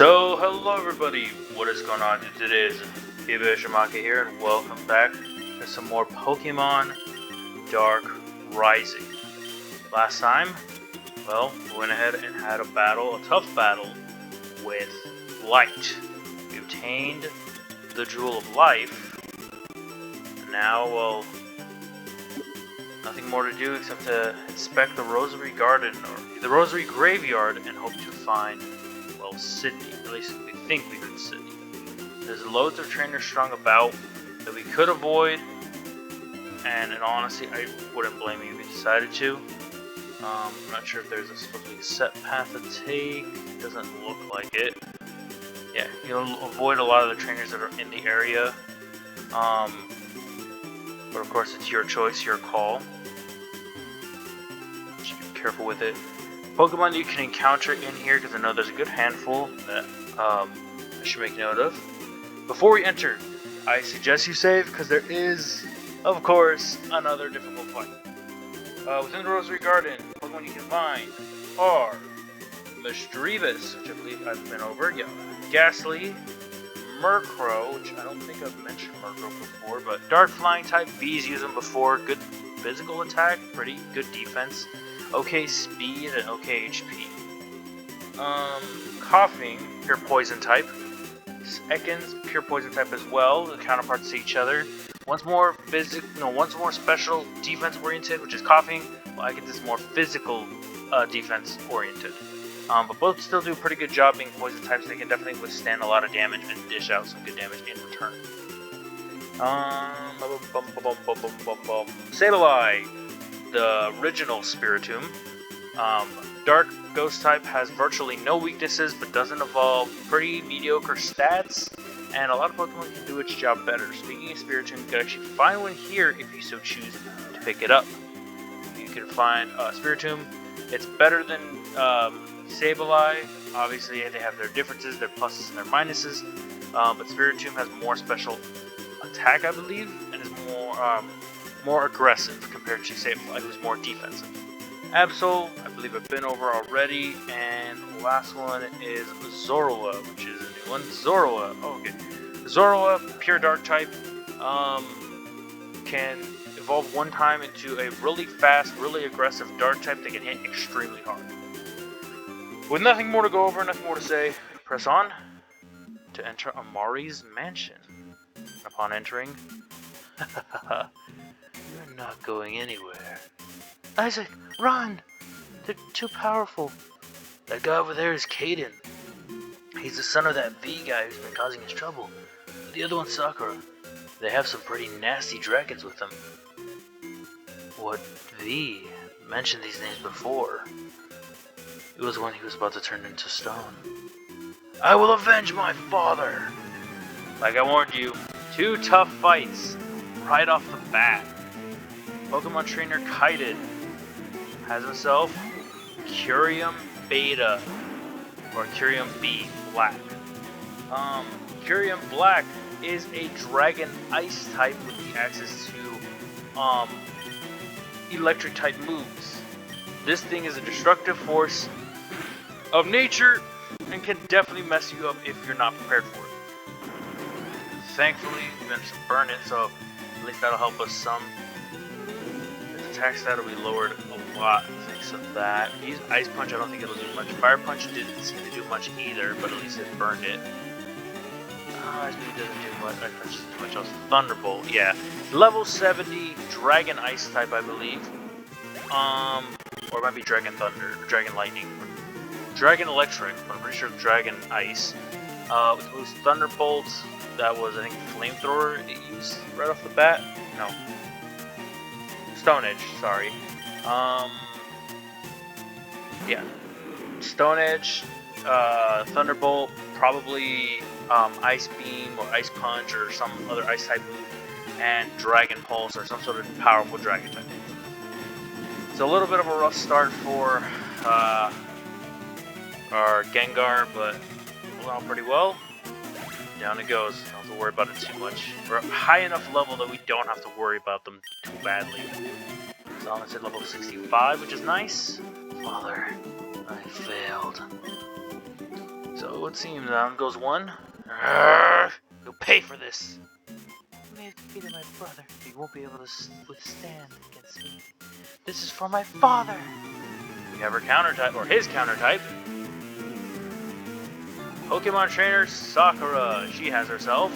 So, hello everybody, what is going on? It is Shimaka here, and welcome back to some more Pokemon Dark Rising. Last time, well, we went ahead and had a tough battle with Light. We obtained the Jewel of Life, and now, well, nothing more to do except to inspect the Rosary Garden, or the Rosary Graveyard, and hope to find, well, Sydney. At least we think we could Sydney. There's loads of trainers strung about that we could avoid, and in all honesty, I wouldn't blame you if you decided to. I'm not sure if there's supposed to be a set path to take. It doesn't look like it. Yeah, you'll avoid a lot of the trainers that are in the area. But of course, it's your choice, your call. Just be careful with it. Pokemon you can encounter in here, because I know there's a good handful that I should make note of. Before we enter, I suggest you save, because there is, of course, another difficult fight. Within the Rosary Garden, Pokemon you can find are Misdreavus, which I believe I've been over, yeah, Ghastly, Murkrow, which I don't think I've mentioned Murkrow before, but Dark Flying type, V's used them before, good physical attack, pretty good defense. Okay speed and okay HP. Coughing, pure poison type. Ekans, pure poison type as well. The counterparts to each other. One's more special defense oriented, which is Coughing. Well, Ekans is more physical defense oriented. But both still do a pretty good job being poison types. They can definitely withstand a lot of damage and dish out some good damage in return. Sableye, the original Spiritomb. Dark Ghost type has virtually no weaknesses, but doesn't evolve, pretty mediocre stats, and a lot of Pokemon can do its job better. Speaking of Spiritomb, you can actually find one here if you so choose to pick it up. You can find Spiritomb. It's better than Sableye. Obviously, they have their differences, their pluses and their minuses, but Spiritomb has more special attack, I believe, and is more aggressive compared to Sableye, who's more defensive. Absol, I believe I've been over already, and the last one is Zorua, which is a new one. Zorua, oh, okay. Zorua, pure dark type, can evolve one time into a really fast, really aggressive dark type that can hit extremely hard. With nothing more to go over, nothing more to say, press on to enter Amari's mansion. Upon entering, you're not going anywhere. Isaac, run! They're too powerful. That guy over there is Caden. He's the son of that V guy who's been causing us trouble. The other one's Sakura. They have some pretty nasty dragons with them. What V? Mentioned these names before. It was when he was about to turn into stone. I will avenge my father! Like I warned you, 2 tough fights right off the bat. Pokemon trainer Kaiden has himself Curium Beta, or Curium B Black. Curium Black is a Dragon Ice type with the access to electric type moves. This thing is a destructive force of nature and can definitely mess you up if you're not prepared for it. Thankfully, we managed to burn it, so at least that'll help us some. His attack stat will be lowered a lot thanks to that. Use Ice Punch, I don't think it'll do much. Fire Punch didn't seem to do much either, but at least it burned it. Ice Punch doesn't do much. Ice Punch doesn't do much else. Thunderbolt, yeah. Level 70 Dragon Ice type, I believe. Or it might be Dragon Thunder, or Dragon Lightning. Dragon Electric, but I'm pretty sure Dragon Ice. With those Thunderbolts, that was, I think, Flamethrower it used right off the bat. No. Stone Edge, sorry. Yeah. Stone Edge, Thunderbolt, probably Ice Beam or Ice Punch or some other Ice type move, and Dragon Pulse or some sort of powerful Dragon type. It's a little bit of a rough start for our Gengar, but pulling out pretty well. Down it goes. Don't have to worry about it too much. We're at high enough level that we don't have to worry about them too badly. So I'm at level 65, which is nice. Father, I failed. So it seems. Down goes one. Arrgh! You'll pay for this. You may have defeated my brother, but you won't be able to withstand against me. This is for my father. We have her counter type, or his counter type. Pokemon trainer Sakura. She has herself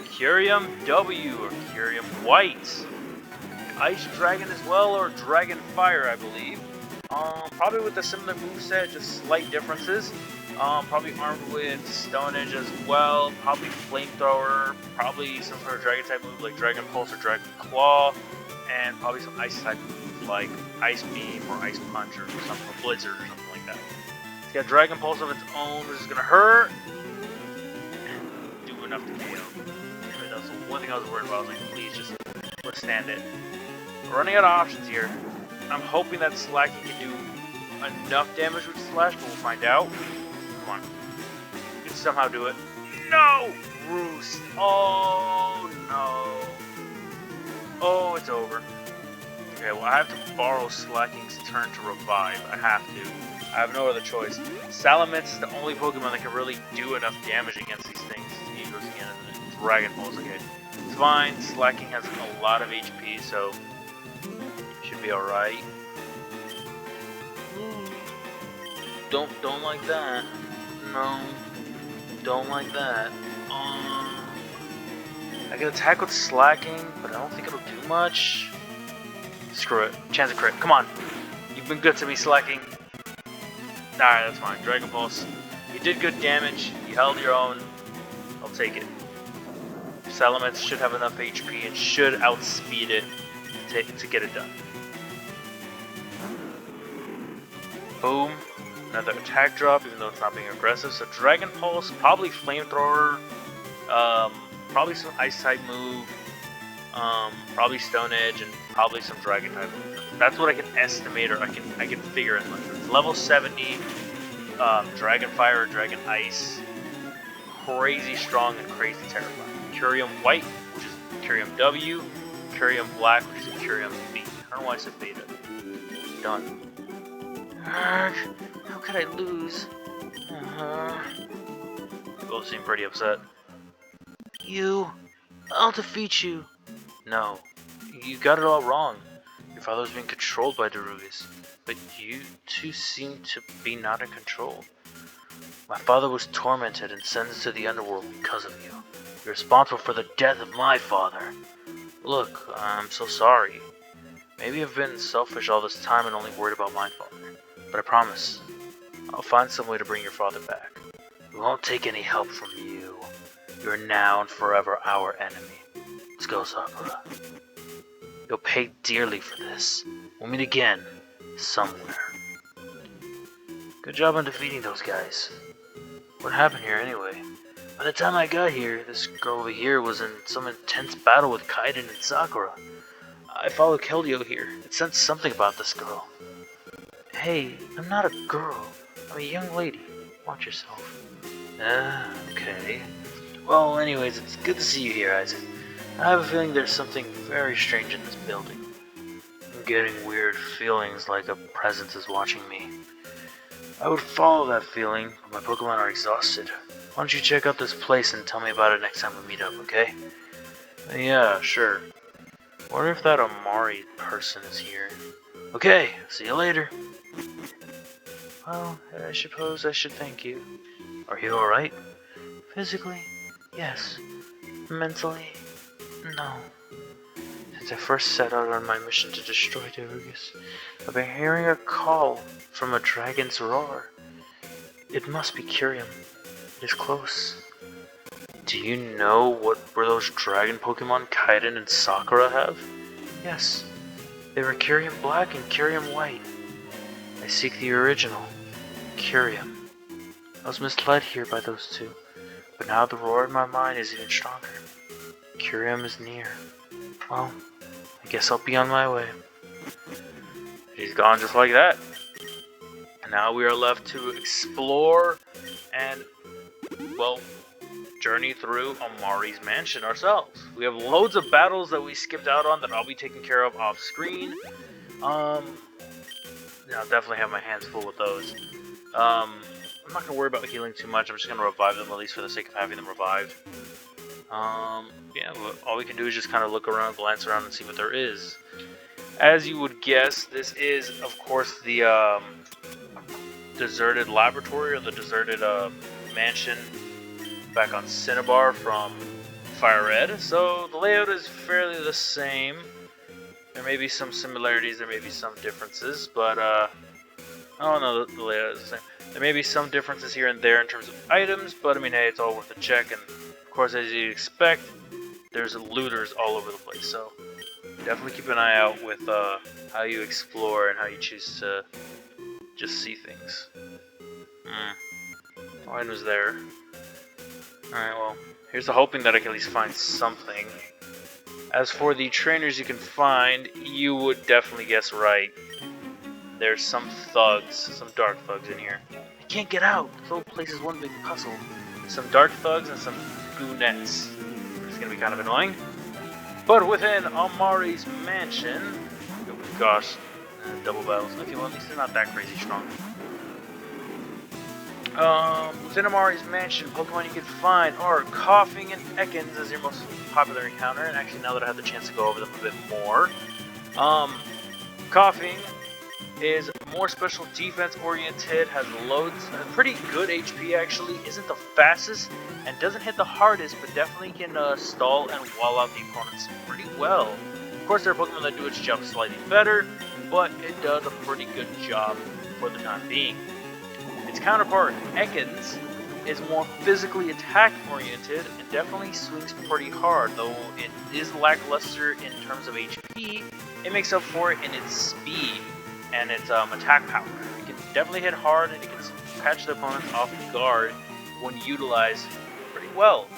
Kyurem W or Kyurem White. Ice Dragon as well, or Dragon Fire, I believe. Probably with a similar moveset, just slight differences. Probably armed with Stone Edge as well. Probably Flamethrower. Probably some sort of Dragon type move like Dragon Pulse or Dragon Claw. And probably some Ice type moves like Ice Beam or Ice Punch or something, or Blizzard or something like that. It's got Dragon Pulse of its own, which is gonna hurt. And do enough to KO. Anyway, that's the one thing I was worried about. I was like, please just withstand it. We're running out of options here. I'm hoping that Slacking can do enough damage with Slash, but we'll find out. Come on. You can somehow do it. No! Roost. Oh, no. Oh, it's over. Okay, well, I have to borrow Slacking's turn to revive. I have to. I have no other choice. Salamence is the only Pokemon that can really do enough damage against these things. He goes again and then Dragon Balls. Okay. It's fine. Slacking has a lot of HP, so should be alright. Don't like that. No. Don't like that. I can attack with Slacking, but I don't think it'll do much. Screw it. Chance of crit. Come on. You've been good to me, Slacking. Alright, that's fine. Dragon Pulse. You did good damage. You held your own. I'll take it. Salamence should have enough HP and should outspeed it to get it done. Boom. Another attack drop, even though it's not being aggressive. So Dragon Pulse, probably Flamethrower, probably some Ice type move, probably Stone Edge, and probably some Dragon type move. That's what I can estimate, or I can figure as much. It's level 70, Dragon Fire or Dragon Ice, crazy strong and crazy terrifying. Kyurem White, which is Kyurem W, Kyurem Black, which is Kyurem B. I don't know why I said beta. Done. How could I lose? You both seem pretty upset. I'll defeat you. No, you got it all wrong. Your father was being controlled by Darugas, but you two seem to be not in control. My father was tormented and sentenced to the underworld because of you. You're responsible for the death of my father. Look, I'm so sorry. Maybe I've been selfish all this time and only worried about my father. But I promise, I'll find some way to bring your father back. We won't take any help from you. You're now and forever our enemy. Let's go, Sakura. You'll pay dearly for this. We'll meet again, somewhere. Good job on defeating those guys. What happened here anyway? By the time I got here, this girl over here was in some intense battle with Kaiden and Sakura. I followed Keldeo here. It sensed something about this girl. Hey, I'm not a girl. I'm a young lady. Watch yourself. Okay. Well, anyways, it's good to see you here, Isaac. I have a feeling there's something very strange in this building. I'm getting weird feelings like a presence is watching me. I would follow that feeling, but my Pokemon are exhausted. Why don't you check out this place and tell me about it next time we meet up, okay? Yeah, sure. Wonder if that Amari person is here. Okay, see you later. Well, I suppose I should thank you. Are you alright? Physically, yes. Mentally, no. Since I first set out on my mission to destroy Darugas, I've been hearing a call from a dragon's roar. It must be Kyurem. It is close. Do you know what were those dragon Pokemon Kaiden and Sakura have? Yes. They were Kyurem Black and Kyurem White. I seek the original, Kyurem. I was misled here by those two, but now the roar in my mind is even stronger. Kyurem is near. Well, I guess I'll be on my way. He's gone just like that. And now we are left to explore and, well, journey through Amari's mansion ourselves. We have loads of battles that we skipped out on that I'll be taking care of off screen. I'll definitely have my hands full with those. I'm not gonna worry about healing too much. I'm just gonna revive them, at least for the sake of having them revived. Yeah, all we can do is just kind of look around, glance around, and see what there is. As you would guess, this is, of course, the deserted laboratory, or the deserted mansion back on Cinnabar from Fire Red. So the layout is fairly the same. There may be some similarities, there may be some differences, but oh no, the layout is the same. There may be some differences here and there in terms of items, but I mean, hey, it's all worth a check. And of course, as you'd expect, there's looters all over the place. So definitely keep an eye out with how you explore and how you choose to just see things. No items there. Alright, well, here's the hoping that I can at least find something. As for the trainers you can find, you would definitely guess right. There's some thugs, some dark thugs in here. I can't get out! This whole place is one big puzzle. Some dark thugs and some goonettes. Which is gonna be kind of annoying. But within Amari's mansion, oh gosh, double battles. Okay, well at least they're not that crazy strong. Within Amari's mansion, Pokemon you can find are Coughing and Ekans as your most popular encounter, and actually now that I have the chance to go over them a bit more, Coughing is more special defense oriented, has loads, pretty good HP actually, isn't the fastest, and doesn't hit the hardest, but definitely can stall and wall out the opponents pretty well. Of course there are Pokemon that do its job slightly better, but it does a pretty good job for the time being. Its counterpart, Ekans, is more physically attack-oriented and definitely swings pretty hard. Though it is lackluster in terms of HP, it makes up for it in its speed and its attack power. It can definitely hit hard and it can catch the opponents off guard when utilized pretty well.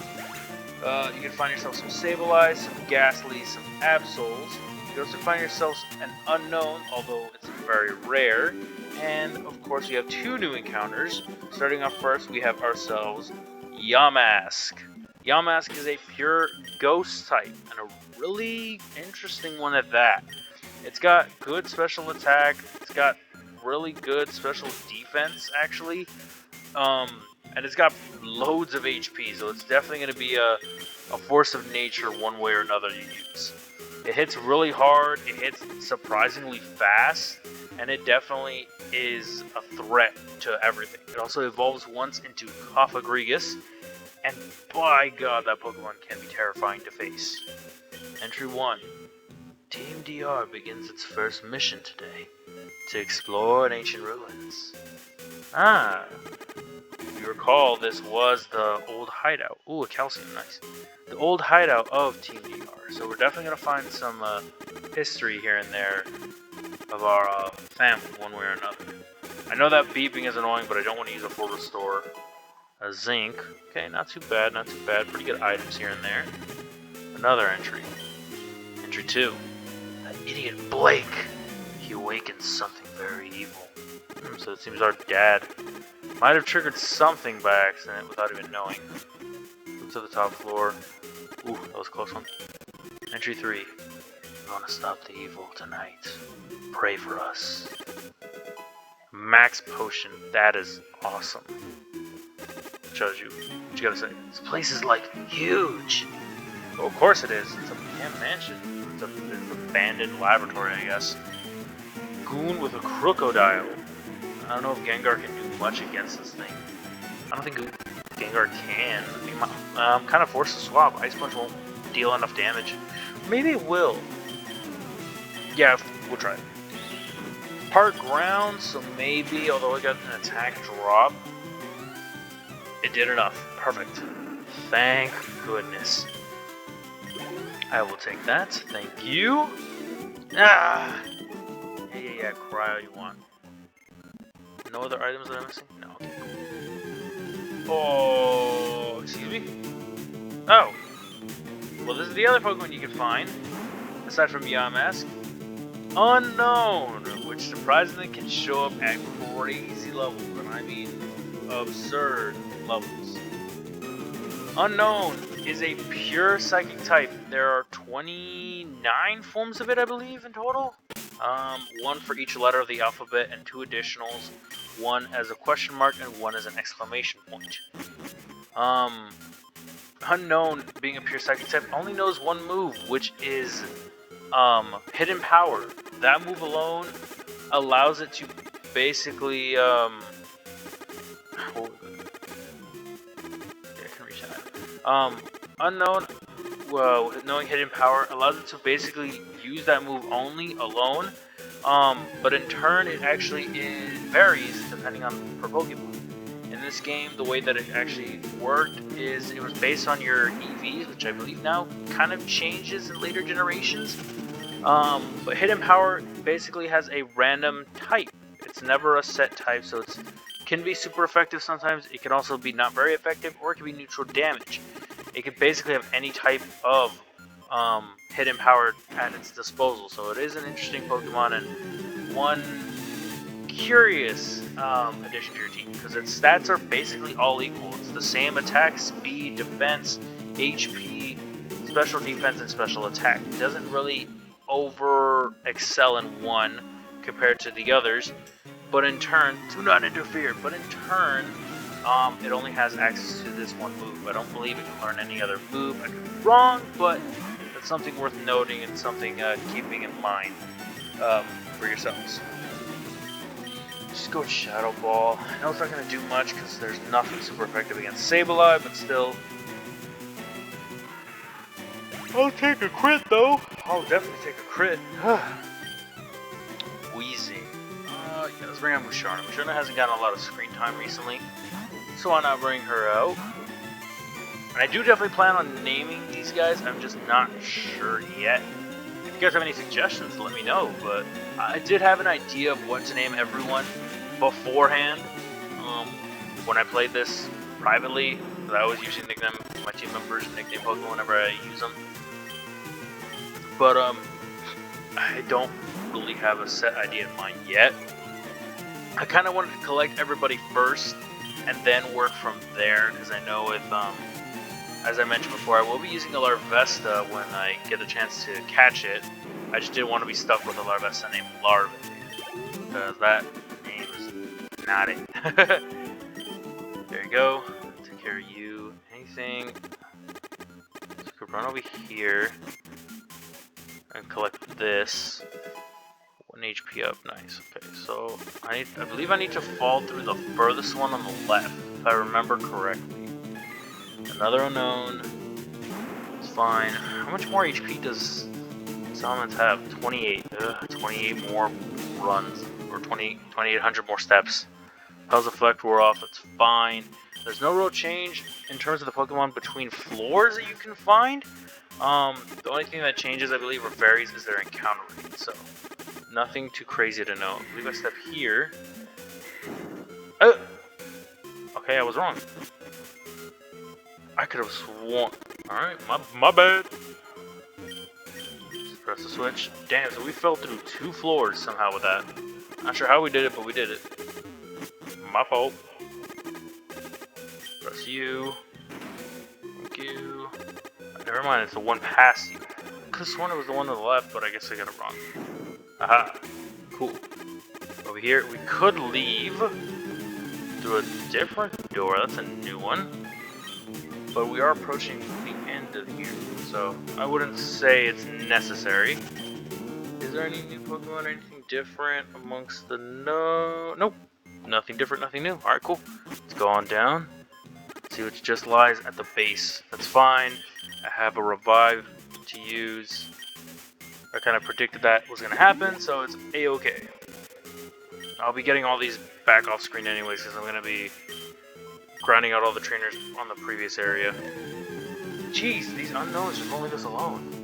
You can find yourself some Sableye, some Ghastly, some Absols. You can also find yourself an Unknown, although it's very rare. And of course we have two new encounters. Starting off first, we have ourselves Yamask. Yamask is a pure ghost type, and a really interesting one at that. It's got good special attack, it's got really good special defense actually, and it's got loads of HP, so it's definitely going to be a force of nature one way or another you use. It hits really hard, it hits surprisingly fast, and it definitely is a threat to everything. It also evolves once into Cofagrigus, and by God, that Pokemon can be terrifying to face. Entry 1. Team DR begins its first mission today, to explore an ancient ruins. If you recall, this was the old hideout. Ooh, a calcium, nice. The old hideout of Team DR. So we're definitely going to find some history here and there of our family, one way or another. I know that beeping is annoying, but I don't want to use a full restore. A zinc. Okay, not too bad, not too bad. Pretty good items here and there. Another entry. Entry 2. That idiot Blake. He awakens something very evil. So it seems our dad might have triggered something by accident without even knowing. Up to the top floor. Ooh, that was a close one. Entry 3. We want to stop the evil tonight. Pray for us. Max potion. That is awesome. Shows you. What you gotta say? This place is like huge. Well, of course it is. It's a damn mansion. It's an abandoned laboratory, I guess. Goon with a crocodile. I don't know if Gengar can do much against this thing. I don't think Gengar can. I mean, I'm kind of forced to swap. Ice Punch won't deal enough damage. Maybe it will. Yeah, we'll try it. Part ground, so maybe, although I got an attack drop, it did enough. Perfect. Thank goodness. I will take that. Thank you. Ah! Yeah, cry all you want. No other items that I'm missing? No, okay, cool. Oh, excuse me? Oh. Well, this is the other Pokemon you can find, aside from Yamask. Unknown, which surprisingly can show up at crazy levels, and I mean absurd levels. Unknown is a pure psychic type. There are 29 forms of it, I believe, in total. One for each letter of the alphabet and 2 additionals. One as a question mark and one as an exclamation point. Unknown, being a pure psychic type, only knows one move, which is Hidden Power. That move alone allows it to basically I can reach that. Unknown, well, knowing Hidden Power allows it to basically use that move only alone. But in turn, it actually varies depending on per Pokemon. In this game, the way that it actually worked is it was based on your EVs, which I believe now kind of changes in later generations. But Hidden Power basically has a random type. It's never a set type, so it can be super effective sometimes. It can also be not very effective, or it can be neutral damage. It can basically have any type of Hidden Power at its disposal. So it is an interesting Pokemon and one curious addition to your team, because its stats are basically all equal. It's the same attack, speed, defense, HP, special defense, and special attack. It doesn't really over excel in one compared to the others, but in turn, do not interfere, but in turn, it only has access to this one move. I don't believe it can learn any other move. I could be wrong, but that's something worth noting and something keeping in mind for yourselves. Just go with Shadow Ball. I know it's not going to do much because there's nothing super effective against Sableye, but still. I'll take a crit though. I'll definitely take a crit. Wheezy. Yeah, let's bring out Musharna. Musharna hasn't gotten a lot of screen time recently, so why not bring her out? And I do definitely plan on naming these guys. I'm just not sure yet. If you guys have any suggestions, let me know. But I did have an idea of what to name everyone beforehand. When I played this privately, I always usually nickname my team members nickname Pokemon whenever I use them. But I don't really have a set idea in mind yet. I kind of wanted to collect everybody first and then work from there, because I know if as I mentioned before, I will be using a Larvesta when I get a chance to catch it. I just didn't want to be stuck with a Larvesta named Larvin, because that name is not it. There you go. Take care of you. Anything? So I could run over here and collect this. 1 HP up, nice. Okay, so I believe I need to fall through the furthest one on the left, if I remember correctly. Another unknown. It's fine. How much more HP does Salamence have? 28. 28 more runs, or 2,800 more steps. Pulse Effect wore off, it's fine. There's no real change in terms of the Pokemon between floors that you can find. The only thing that changes, I believe, or varies is their encounter rate, so nothing too crazy to know. I believe I step here. Okay, I was wrong. I could have sworn. Alright, my bad. Just press the switch. Damn, so we fell through 2 floors somehow with that. Not sure how we did it, but we did it. My fault. Press you. Thank you. Never mind, it's the one past you. I could have sworn it was the one to the left, but I guess I got it wrong. Aha. Cool. Over here, we could leave through a different door. That's a new one. But we are approaching the end of here, so I wouldn't say it's necessary. Is there any new Pokemon or anything different amongst the Nope. Nothing different, nothing new. Alright, cool. Let's go on down. See what just lies at the base. That's fine. I have a revive to use. I kind of predicted that was going to happen, so it's a-okay. I'll be getting all these back off screen anyways, because I'm going to be grinding out all the trainers on the previous area. Jeez, these unknowns just won't leave us alone.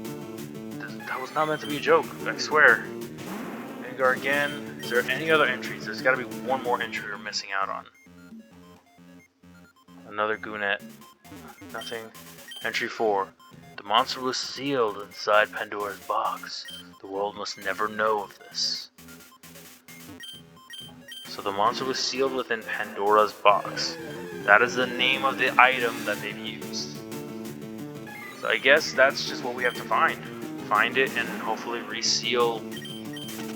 That was not meant to be a joke, I swear. Gengar again. Is there any other entries? There's got to be one more entry we're missing out on. Another Goonet. Nothing. Entry 4. The monster was sealed inside Pandora's box. The world must never know of this. So the monster was sealed within Pandora's box. That is the name of the item that they've used. So I guess that's just what we have to find. Find it and hopefully reseal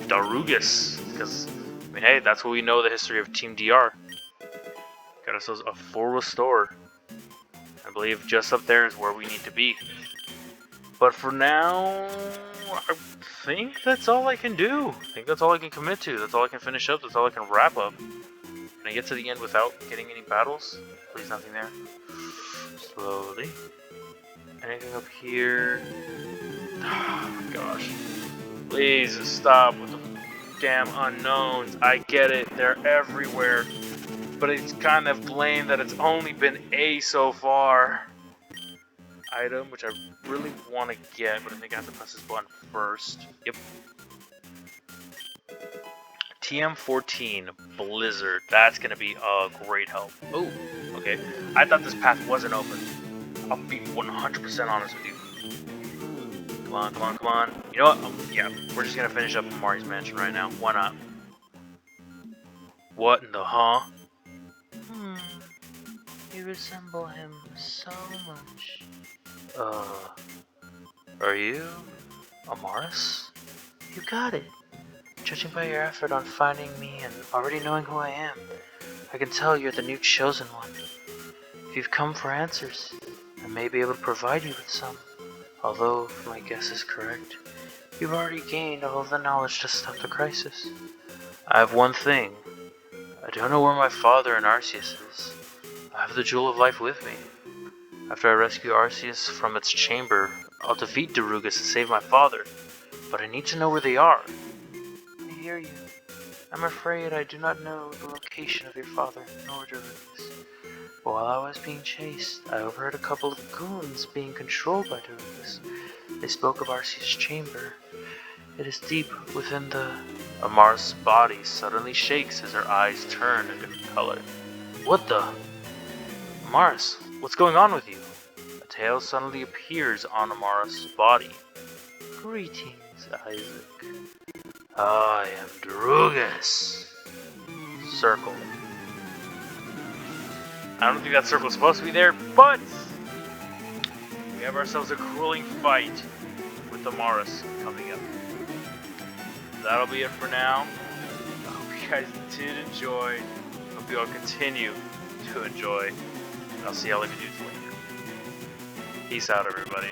Darugus. Because, I mean, hey, that's what we know the history of Team DR. Got ourselves a full restore. I believe just up there is where we need to be. But for now, I think that's all I can do. I think that's all I can commit to. That's all I can finish up. That's all I can wrap up. Can I get to the end without getting any battles? Please, nothing there. Slowly. Anything up here? Oh, gosh. Please stop with the damn unknowns. I get it. They're everywhere. But it's kind of lame that it's only been A so far. Item, which I really want to get, but I think I have to press this button first. Yep. TM14 Blizzard. That's going to be a great help. Oh, okay. I thought this path wasn't open. I'll be 100% honest with you. Come on, come on, come on. You know what? Yeah, we're just going to finish up Mari's Mansion right now. Why not? What in the huh? You resemble him so much. Are you Amaris? You got it. Judging by your effort on finding me and already knowing who I am, I can tell you're the new chosen one. If you've come for answers, I may be able to provide you with some. Although, if my guess is correct, you've already gained all of the knowledge to stop the crisis. I have one thing. I don't know where my father and Arceus is. I have the Jewel of Life with me. After I rescue Arceus from its chamber, I'll defeat Darugus and save my father. But I need to know where they are. I hear you. I'm afraid I do not know the location of your father, nor Darugus. But while I was being chased, I overheard a couple of goons being controlled by Darugus. They spoke of Arceus' chamber. It is deep within the... Amaris' body suddenly shakes as her eyes turn a different color. What the... Amaris, what's going on with you? A tail suddenly appears on Amaris' body. Greetings, Isaac. I am Darugus. Circle. I don't think that circle's supposed to be there, but we have ourselves a grueling fight with Amaris coming up. That'll be it for now. I hope you guys did enjoy. Hope you all continue to enjoy. I'll see y'all if you do later. Peace out, everybody.